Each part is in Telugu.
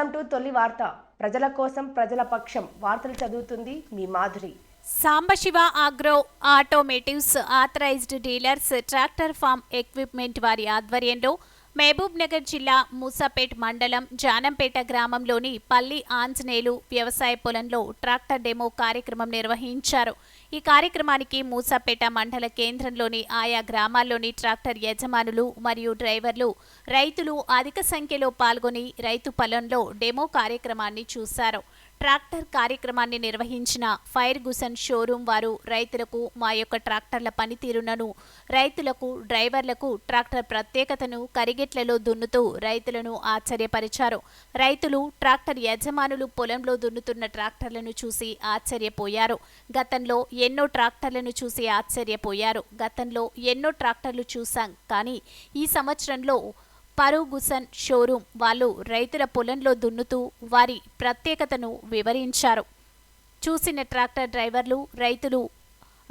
వెల్కమ్ టు తొలి వార్త. ప్రజల కోసం ప్రజల పక్షం. వార్తలు చదువుతుంది మీ Madhuri. Sambasiva Agro Automotives authorised dealers tractor farm equipment వారి ఆధ్వర్యంలో మహబూబ్ నగర్ జిల్లా మూసాపేట్ మండలం జానంపేట గ్రామంలోని పల్లి ఆంజనేయులు వ్యవసాయ పొలంలో ట్రాక్టర్ డెమో కార్యక్రమం నిర్వహించారు. ఈ కార్యక్రమానికి మూసాపేట మండల కేంద్రంలోని ఆయా గ్రామాల్లోని ట్రాక్టర్ యజమానులు మరియు డ్రైవర్లు, రైతులు అధిక సంఖ్యలో పాల్గొని రైతు పొలంలో డెమో కార్యక్రమాన్ని చూశారు. ట్రాక్టర్ కార్యక్రమాన్ని నిర్వహించిన ఫైర్గుసన్ షోరూం వారు రైతులకు మా యొక్క ట్రాక్టర్ల పనితీరును, రైతులకు, డ్రైవర్లకు ట్రాక్టర్ ప్రత్యేకతను కరిగెట్లలో దున్నుతూ రైతులను ఆశ్చర్యపరిచారు. రైతులు, ట్రాక్టర్ యజమానులు పొలంలో దున్నుతున్న ట్రాక్టర్లను చూసి ఆశ్చర్యపోయారు. గతంలో ఎన్నో ట్రాక్టర్లను చూశాం, కానీ ఈ సంవత్సరంలో ఫైర్గుసన్ షోరూం వాళ్ళు రైతుల పొలంలో దున్నుతూ వారి ప్రత్యేకతను వివరించారు. చూసిన ట్రాక్టర్ డ్రైవర్లు, రైతులు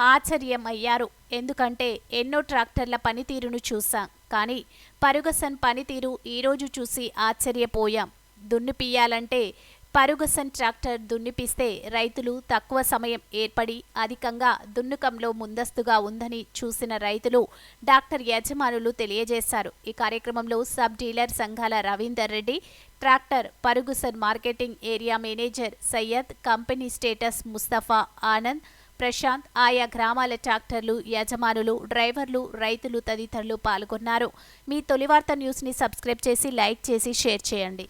ఆశ్చర్యమయ్యారు. ఎందుకంటే ఎన్నో ట్రాక్టర్ల పనితీరును చూశాం, కానీ ఫైర్గుసన్ పనితీరు ఈరోజు చూసి ఆశ్చర్యపోయాం. దున్నిపియాలంటే ఫైర్గుసన్ ట్రాక్టర్ దున్నిపిస్తే రైతులు తక్కువ సమయం ఏర్పడి అధికంగా దున్నుకంలో ముందస్తుగా ఉందని చూసిన రైతులు, డాక్టర్ యజమానులు తెలియజేశారు. ఈ కార్యక్రమంలో సబ్ డీలర్ సంఘాల Ravinder Reddy, tractor Ferguson marketing area manager Syed, company status Mustafa, Anand, Prashant, ఆయా గ్రామాల ట్రాక్టర్లు యజమానులు, డ్రైవర్లు, రైతులు తదితరులు పాల్గొన్నారు. మీ తొలివార్త న్యూస్ని సబ్స్క్రైబ్ చేసి, లైక్ చేసి, షేర్ చేయండి.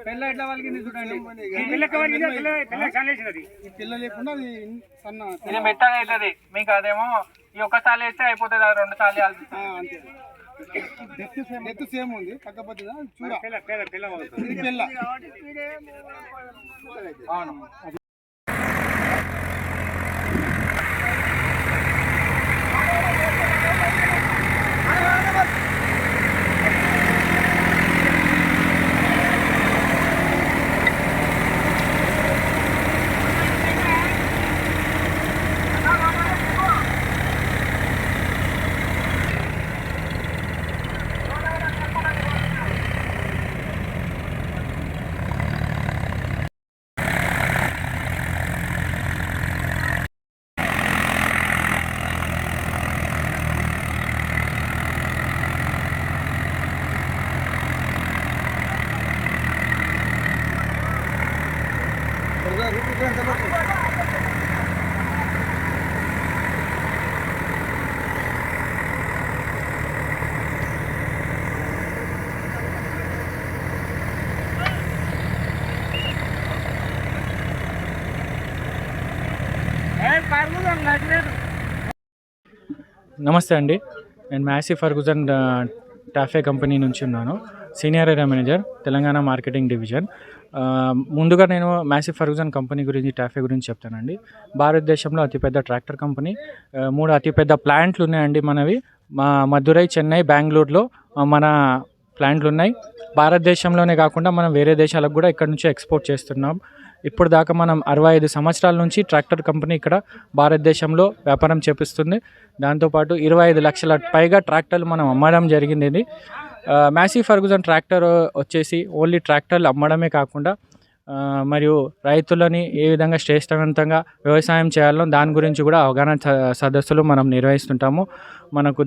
పిల్ల ఎట్లా వాళ్ళకి చూడండి, పిల్ల లేకుండా అది సన్న ఇది మెత్తగా అవుతుంది. మీకు అదేమో ఈ ఒక్కసారి వేస్తే అయిపోతుంది, అది 2 సార్లు అంతే. డెత్ సేమ్ ఉంది, కాకపోతే పిల్ల అవును. నమస్తే అండి, నేను మ్యాసీ ఫర్గుసన్ టాఫే కంపెనీ నుంచి ఉన్నాను. Senior area manager, Telangana marketing division. ముందుగా నేను మాసీ ఫర్గూసన్ కంపెనీ గురించి, టాఫే గురించి చెప్తానండి. భారతదేశంలో అతిపెద్ద ట్రాక్టర్ కంపెనీ. 3 అతిపెద్ద ప్లాంట్లు ఉన్నాయండి మనవి. మదురై, చెన్నై, బెంగళూరులో మన ప్లాంట్లు ఉన్నాయి. భారతదేశంలోనే కాకుండా మనం వేరే దేశాలకు కూడా ఇక్కడ నుంచి ఎక్స్పోర్ట్ చేస్తున్నాం. ఇప్పుడు దాకా మనం 65 సంవత్సరాల నుంచి ట్రాక్టర్ కంపెనీ ఇక్కడ భారతదేశంలో వ్యాపారం చేపిస్తుంది. దాంతోపాటు 25 లక్షల పైగా ట్రాక్టర్లు మనం అమ్మడం జరిగింది. ఇది మాసీ ఫర్గూసన్ ట్రాక్టర్ వచ్చేసి ఓన్లీ ట్రాక్టర్లు అమ్మడమే కాకుండా మరియు రైతులని ఏ విధంగా శ్రేష్టవంతంగా వ్యవసాయం చేయాలో దాని గురించి కూడా అవగాహన సదస్సులు మనం నిర్వహిస్తుంటాము. మనకు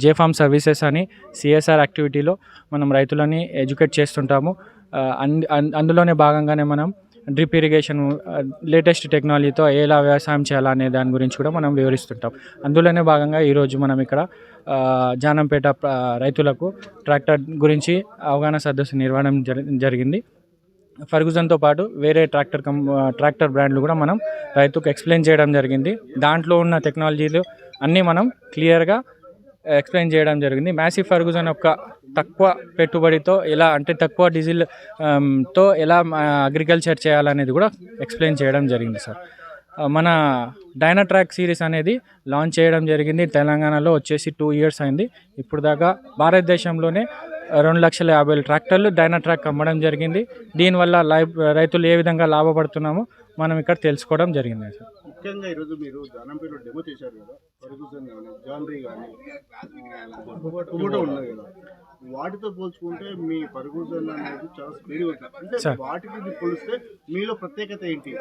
జేఫామ్ సర్వీసెస్ అని సిఎస్ఆర్ యాక్టివిటీలో మనం రైతులని ఎడ్యుకేట్ చేస్తుంటాము. అందులోనే భాగంగానే మనం డ్రిప్ ఇరిగేషన్, లేటెస్ట్ టెక్నాలజీతో ఎలా వ్యవసాయం చేయాలనే దాని గురించి కూడా మనం వివరిస్తుంటాం. అందులోనే భాగంగా ఈరోజు మనం ఇక్కడ జానంపేట రైతులకు ట్రాక్టర్ గురించి అవగాహన సదస్సు నిర్వహణ జరిగింది. ఫర్గూసన్తో పాటు వేరే ట్రాక్టర్ బ్రాండ్లు కూడా మనం రైతుకు ఎక్స్ప్లెయిన్ చేయడం జరిగింది. దాంట్లో ఉన్న టెక్నాలజీలు అన్నీ మనం క్లియర్గా ఎక్స్ప్లెయిన్ చేయడం జరిగింది. మాసీ ఫర్గూసన్ యొక్క తక్కువ పెట్టుబడితో ఎలా, అంటే తక్కువ డీజిల్ తో ఎలా అగ్రికల్చర్ చేయాలనేది కూడా ఎక్స్ప్లెయిన్ చేయడం జరిగింది సార్. మన డైనాట్రాక్ సిరీస్ అనేది లాంచ్ చేయడం జరిగింది. తెలంగాణలో వచ్చేసి 2 years అయింది. ఇప్పుడు దాకా భారతదేశంలోనే 2,50,000 ట్రాక్టర్లు డైనాట్రాక్ అమ్మడం జరిగింది. దీనివల్ల రైతులు ఏ విధంగా లాభపడుతున్నామో మనం ఇక్కడ తెలుసుకోవడం జరిగింది సార్. ముఖ్యంగా ఈరోజు మీరు జానంపేటలో డెమో చేశారు కదా, ఫర్గూసన్ కానీ జాన్రీ కానీ కుబోటా ఉన్నది కదా, వాటితో పోల్చుకుంటే మీ ఫర్గూసన్ అనేది చాలా స్పీడ్ ఉంటుంది. అంటే వాటికి పోలిస్తే మీలో ప్రత్యేకత ఏంటి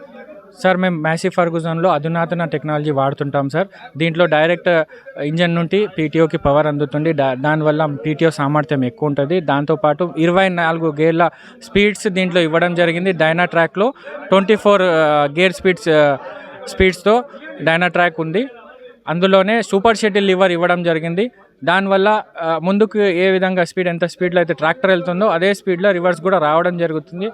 సార్? మేము మాసీ ఫర్గూసన్లో అధునాతన టెక్నాలజీ వాడుతుంటాం సార్. దీంట్లో డైరెక్ట్ ఇంజన్ నుండి పీటీఓకి పవర్ అందుతుంది. దానివల్ల పీటీఓ సామర్థ్యం ఎక్కువ ఉంటుంది. దాంతోపాటు 24 గేర్ల స్పీడ్స్ దీంట్లో ఇవ్వడం జరిగింది. డైనాట్రాక్లో 24 గేర్ స్పీడ్స్తో డైనాట్రాక్ ఉంది. అందులోనే సూపర్ షటిల్ లివర్ ఇవ్వడం జరిగింది. దానివల్ల ముందుకు ఏ విధంగా ఎంత స్పీడ్లో అయితే ట్రాక్టర్ వెళ్తుందో అదే స్పీడ్లో రివర్స్ కూడా రావడం జరుగుతుంది.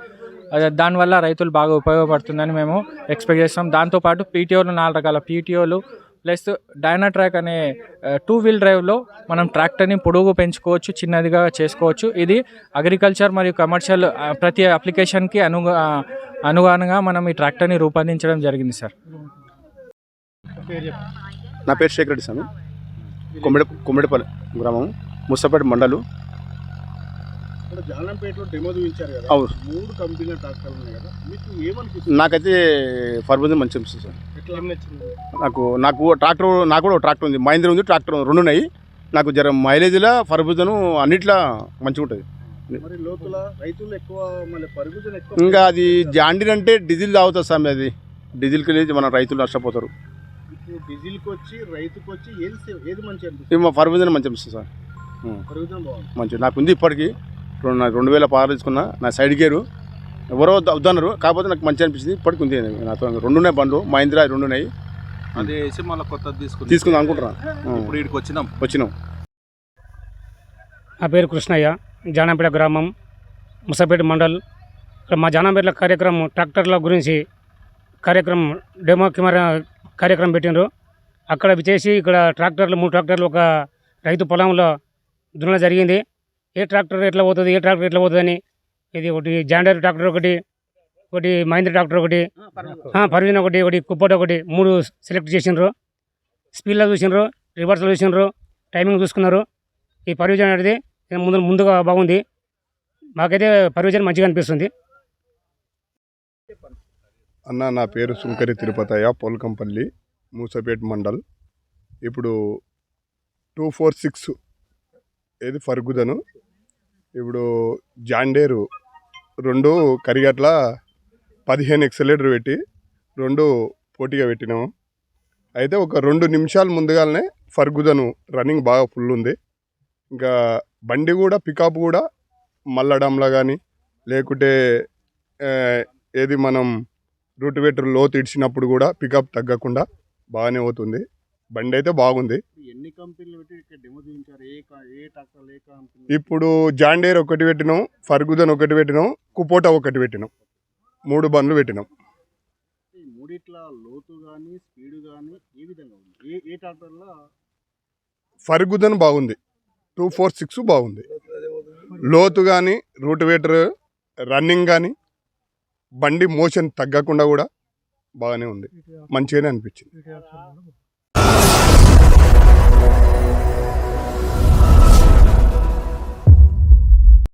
దానివల్ల రైతులు బాగా ఉపయోగపడుతుందని మేము ఎక్స్పెక్ట్ చేస్తాం. దాంతోపాటు పీటీఓలు 4 రకాల పీటీఓలు ప్లస్ డైనాట్రాక్ అనే 2-wheel డ్రైవ్లో మనం ట్రాక్టర్ని పొడుగు పెంచుకోవచ్చు, చిన్నదిగా చేసుకోవచ్చు. ఇది అగ్రికల్చర్ మరియు కమర్షియల్ ప్రతి అప్లికేషన్కి అనుగుణంగా మనం ఈ ట్రాక్టర్ని రూపొందించడం జరిగింది సార్. నా పేరు శేఖర్ రెడ్డి స్వామి, కొమ్మిడిపల్లి గ్రామం, ముస్తాపేట మండలు. జానంపేటలో డెమో చూపించారు కదా, అవును. 3 కంపెనీల ట్రాక్టర్లు ఉన్నాయి కదా, మీకు ఏమనిపిస్తుంది? నాకైతే ఫర్గూసన్ మంచి అనిపిస్తుంది సార్. ఎట్లా నచ్చింది? నాకు ట్రాక్టర్, నాకు కూడా ట్రాక్టర్ ఉంది, మహీంద్రా ఉంది, ట్రాక్టర్ 2 ఉన్నాయి. నాకు జర మైలేజ్లో ఫర్గూసన్ అన్నిట్లా మంచిగా ఉంటుంది. మరి లోపల రైతులు ఎక్కువ మళ్ళీ ఫర్గూసన్ ఎక్కువ. ఇంకా అది జాండీర్ అంటే డీజిల్ తాగుతుంది స్వామి. అది డీజిల్కి వెళ్ళి మన రైతులు నష్టపోతారు. ఇప్పుడు డీజిల్కి వచ్చి రైతుకి వచ్చి ఏది మంచి అనిపిస్తుంది? మా ఫర్గూసన్ మంచి అనిపిస్తుంది సార్. ఫర్గూసన్ బాగుంది, మంచిగా నాకు ఉంది. ఇప్పటికీ 2000 పార తీసుకున్నా. నా సైడ్ గేరు ఎవరో వద్దన్నారు, కాకపోతే నాకు మంచి అనిపించింది. ఇప్పటికి ఉంది నాతో. 2 ఉన్నాయి బండ్లు, మహీంద్రా 2 ఉన్నాయి. అదే వేసి మళ్ళీ కొత్తది తీసుకుందాం అనుకుంటున్నాను. ఇప్పుడు ఇక్కడికి వచ్చినాం. నా పేరు కృష్ణయ్య, జానంపేట గ్రామం, ముసాపేట మండల్. మా జానంపేట కార్యక్రమం ట్రాక్టర్ల గురించి కార్యక్రమం డెమో కార్యక్రమం పెట్టినారు. అక్కడ చేసి ఇక్కడ 3 ట్రాక్టర్లు ఒక రైతు పొలంలో దున్నడం జరిగింది. ఏ ట్రాక్టర్ ఎట్లా పోతుంది, ఏ ట్రాక్టర్ ఎట్లా పోతుంది అని. ఇది ఒకటి జాండర్ ట్రాక్టర్, ఒకటి మహీంద్రా ట్రాక్టర్, ఒకటి ఫర్గూసన్, ఒకటి కుపోటా, ఒకటి 3 సెలెక్ట్ చేసినారు. స్పీడ్లో చూసినారు, రివర్స్లో చూసినారు, టైమింగ్ చూసుకున్నారు. ఈ ఫర్గూసన్ అనేది ముందుగా బాగుంది. మాకైతే ఫర్గూసన్ మంచిగా అనిపిస్తుంది. అన్న, నా పేరు సుంకరి తిరుపతయ్య, పోల్కంపల్లి, మూసపేట మండల్. ఇప్పుడు 246 ఏది ఫర్గూసను, ఇప్పుడు జాండేరు 2 కరిగట్ల 15 ఎక్సలేటర్ పెట్టి 2 పోటీగా పెట్టినాము. అయితే ఒక 2 నిమిషాలు ముందుగానే ఫర్గూసను రన్నింగ్ బాగా ఫుల్ ఉంది. ఇంకా బండి కూడా పికప్ కూడా మల్లడంలో కానీ లేకుంటే ఏది మనం రూటివేటర్ లోతు ఇడిచినప్పుడు కూడా పికప్ తగ్గకుండా బాగానే అవుతుంది. బండి అయితే బాగుంది. ఎన్ని కంపెనీలు పెట్టి ఇక్కడ డెమో చూపించారు? ఏ ట్రాక్టర్లు, ఏ కంపెనీ? ఇప్పుడు జాండేర్ 1 పెట్టినాం, ఫర్గూసన్ 1 పెట్టినాం, కుపోటా 1 పెట్టినాం. 3 బండ్లు పెట్టినాం. ఈ మూడిట్ల లోతు కానీ స్పీడ్ కానీ ఏ విధంగా ఉంది? ఏ ట్రాక్టర్లో? ఫర్గూసన్ బాగుంది, 246 బాగుంది. లోతు కానీ రూటివేటర్ రన్నింగ్ కానీ బండి మోషన్ తగ్గకుండా కూడా బాగానే ఉంది, మంచిగానే అనిపించింది.